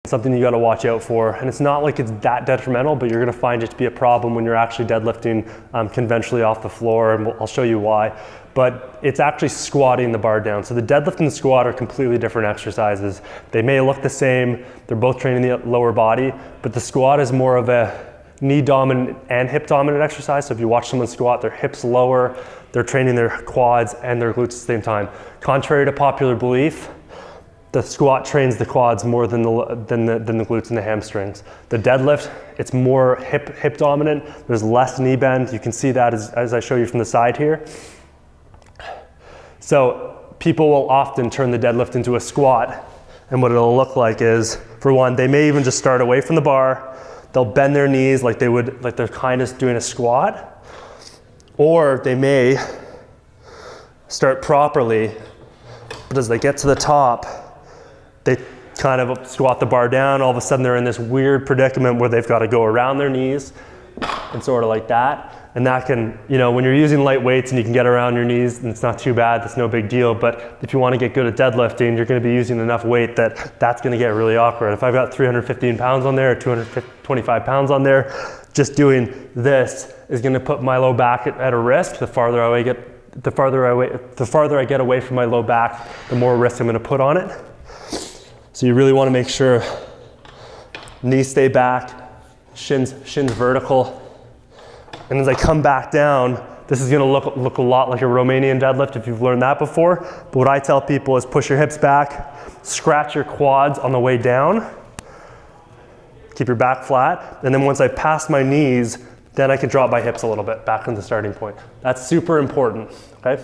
Something you got to watch out for, and it's not like it's that detrimental, but you're going to find it to be a problem when you're actually deadlifting conventionally off the floor, and I'll show you why. But it's actually squatting the bar down. So the deadlift and the squat are completely different exercises. They may look the same, they're both training the lower body, but the squat is more of a knee dominant and hip dominant exercise. So if you watch someone squat, their hips lower, they're training their quads and their glutes at the same time. Contrary to popular belief, the squat trains the quads more than the glutes and the hamstrings. The deadlift, it's more hip dominant. There's less knee bend. You can see that as I show you from the side here. So people will often turn the deadlift into a squat, and what it'll look like is, for one, they may even just start away from the bar. They'll bend their knees like they're kind of doing a squat, or they may start properly, but as they get to the top, they kind of squat the bar down. All of a sudden they're in this weird predicament where they've got to go around their knees and sort of like that. And that can, you know, when you're using light weights and you can get around your knees, and it's not too bad, that's no big deal. But if you want to get good at deadlifting, you're going to be using enough weight that's going to get really awkward. If I've got 315 pounds on there or 225 pounds on there, just doing this is going to put my low back at a risk. The farther I get away from my low back, the more risk I'm going to put on it. So you really want to make sure knees stay back, shins vertical. And as I come back down, this is going to look a lot like a Romanian deadlift if you've learned that before. But what I tell people is push your hips back, scratch your quads on the way down, keep your back flat, and then once I pass my knees, then I can drop my hips a little bit back on the starting point. That's super important, okay?